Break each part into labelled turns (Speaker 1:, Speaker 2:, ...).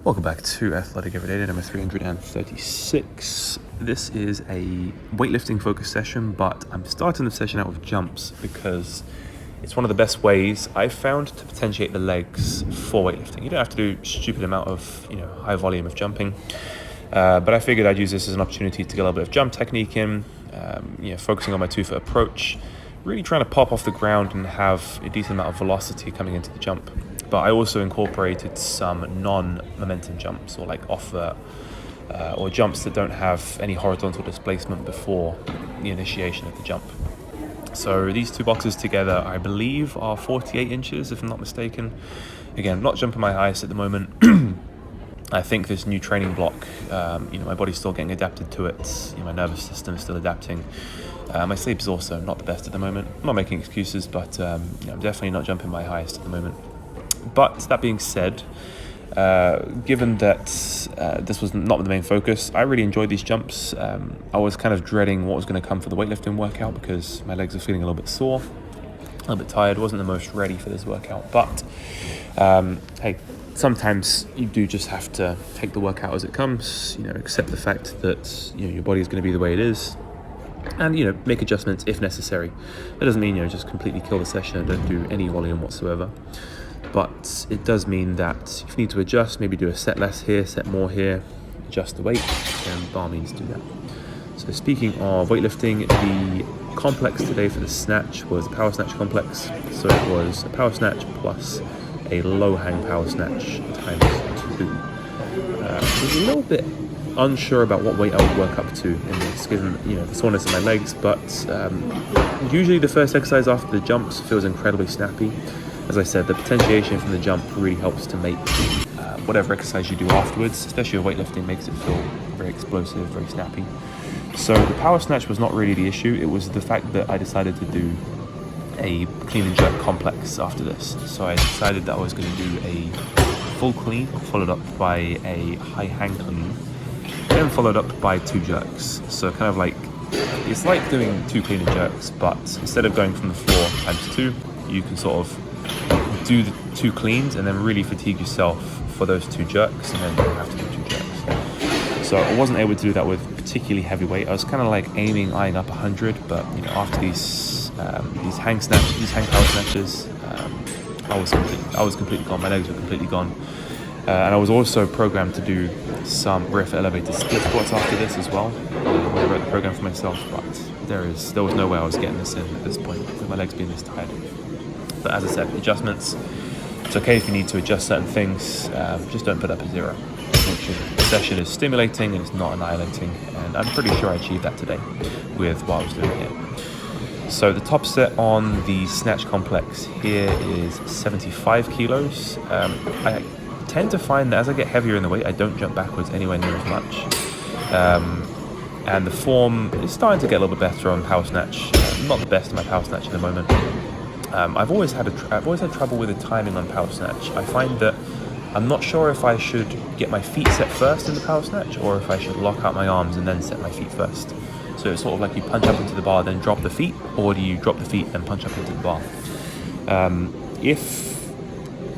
Speaker 1: Welcome back to Athletic Everyday, number 336. This is a weightlifting focused session, but I'm starting the session out with jumps because it's one of the best ways I've found to potentiate the legs for weightlifting. You don't have to do a stupid amount of, high volume of jumping, but I figured I'd use this as an opportunity to get a little bit of jump technique in, focusing on my 2-foot approach, really trying to pop off the ground and have a decent amount of velocity coming into the jump. But I also incorporated some non-momentum jumps, or like off-vert, or jumps that don't have any horizontal displacement before the initiation of the jump. So these two boxes together, I believe, are 48 inches, if I'm not mistaken. Again, I'm not jumping my highest at the moment. I think this new training block, my body's still getting adapted to it. My nervous system is still adapting. My sleep is also not the best at the moment. I'm not making excuses, but I'm definitely not jumping my highest at the moment. But that being said, given that this was not the main focus, I really enjoyed these jumps. I was kind of dreading what was going to come for the weightlifting workout because my legs are feeling a little bit sore, a little bit tired. Wasn't the most ready for this workout, but hey, sometimes you do just have to take the workout as it comes. Accept the fact that your body is going to be the way it is, and make adjustments if necessary. That doesn't mean just completely kill the session and don't do any volume whatsoever. But it does mean that if you need to adjust, maybe do a set less here, set more here, adjust the weight, and by all means do that. So speaking of weightlifting, the complex today for the snatch was a power snatch complex. So it was a power snatch plus a low hang power snatch times 2. I was a little bit unsure about what weight I would work up to in this, given the soreness in my legs, but usually the first exercise after the jumps feels incredibly snappy. As I said, the potentiation from the jump really helps to make whatever exercise you do afterwards, especially with weightlifting, makes it feel very explosive, very snappy. So the power snatch was not really the issue. It was the fact that I decided to do a clean and jerk complex after this. So I decided that I was going to do a full clean, followed up by a high hang clean, then followed up by 2 jerks. So kind of like, it's like doing 2 clean and jerks, but instead of going from the floor times 2, you can sort of do the 2 cleans and then really fatigue yourself for those 2 jerks, and then you have to do 2 jerks. So I wasn't able to do that with particularly heavy weight. I was kind of like eyeing up 100, but after these hang power snatches, I was completely gone. My legs were completely gone, and I was also programmed to do some rear foot elevated split squats after this as well. When I wrote the program for myself, but there was no way I was getting this in at this point with my legs being this tired. But as I said, adjustments, it's okay if you need to adjust certain things, just don't put up a 0. Make sure the session is stimulating and it's not annihilating, and I'm pretty sure I achieved that today with what I was doing here. So the top set on the snatch complex here is 75 kilos. I tend to find that as I get heavier in the weight, I don't jump backwards anywhere near as much. And the form is starting to get a little bit better on power snatch. Not the best in my power snatch at the moment. I've always had trouble with the timing on power snatch. I find that I'm not sure if I should get my feet set first in the power snatch, or if I should lock out my arms and then set my feet first. So it's sort of like you punch up into the bar, then drop the feet, or do you drop the feet and punch up into the bar? If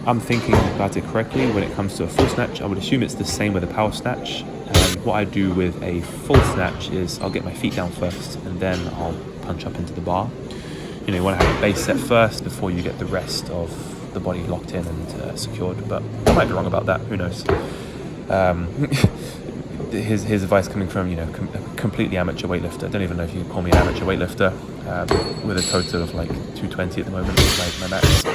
Speaker 1: I'm thinking about it correctly, when it comes to a full snatch, I would assume it's the same with a power snatch. And what I do with a full snatch is I'll get my feet down first, and then I'll punch up into the bar. You want to have the base set first before you get the rest of the body locked in and secured. But I might be wrong about that. Who knows? His advice coming from a completely amateur weightlifter. I don't even know if you can call me an amateur weightlifter, with a total of like 220 at the moment. My max.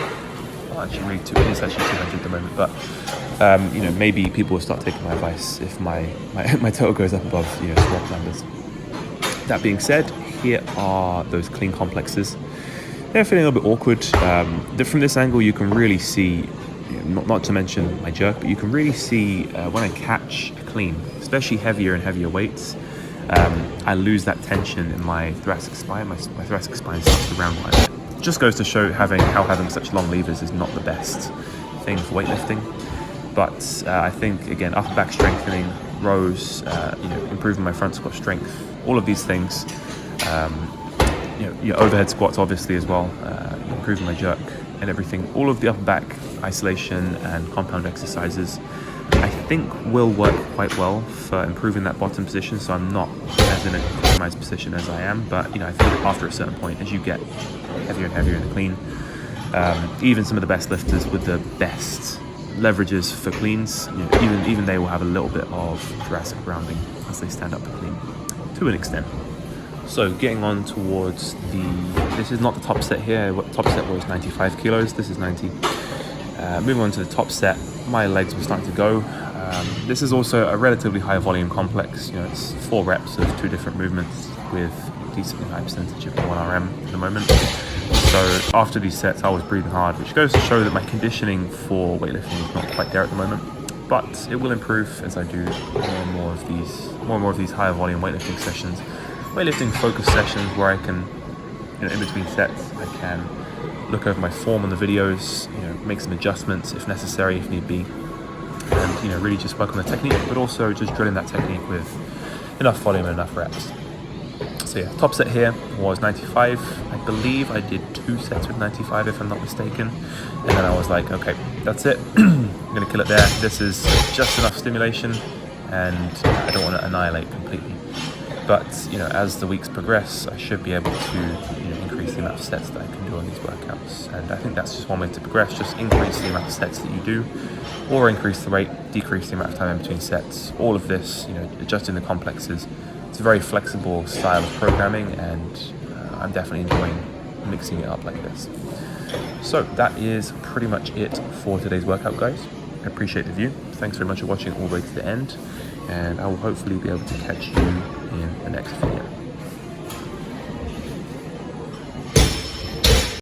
Speaker 1: Well, actually, it is actually 200 at the moment. But maybe people will start taking my advice if my total goes up above squat numbers. That being said, here are those clean complexes. They're feeling a little bit awkward. From this angle, you can really see, not to mention my jerk, but you can really see when I catch a clean, especially heavier and heavier weights, I lose that tension in my thoracic spine. My thoracic spine starts to round line. It just goes to show how having such long levers is not the best thing for weightlifting. But I think, again, upper back strengthening, rows, improving my front squat strength, all of these things, your overhead squats obviously as well, improving my jerk and everything, all of the upper back isolation and compound exercises, I think will work quite well for improving that bottom position, so I'm not as in a compromised position as I am. But I think after a certain point, as you get heavier and heavier in the clean, even some of the best lifters with the best leverages for cleans, even they will have a little bit of thoracic rounding as they stand up for clean, to an extent. So getting on towards this is not the top set here. What top set was 95 kilos. This is 90. Moving on to the top set, my legs were starting to go. This is also a relatively high volume complex. It's 4 reps of 2 different movements with a decently high percentage of 1 RM at the moment. So after these sets, I was breathing hard, which goes to show that my conditioning for weightlifting is not quite there at the moment. But it will improve as I do more and more of these higher volume weightlifting sessions. Weightlifting focus sessions where I can, in between sets, I can look over my form on the videos, make some adjustments if necessary, if need be, and really just work on the technique, but also just drilling that technique with enough volume and enough reps. So yeah, top set here was 95. I believe I did 2 sets with 95 if I'm not mistaken, and then I was like, okay, that's it. I'm gonna kill it there. This is just enough stimulation, and I don't want to annihilate completely. But as the weeks progress, I should be able to increase the amount of sets that I can do on these workouts. And I think that's just one way to progress: just increase the amount of sets that you do, or increase the rate, decrease the amount of time in between sets. All of this, adjusting the complexes. It's a very flexible style of programming, and I'm definitely enjoying mixing it up like this. So that is pretty much it for today's workout, guys. I appreciate the view. Thanks very much for watching all the way to the end, and I will hopefully be able to catch you in the next video.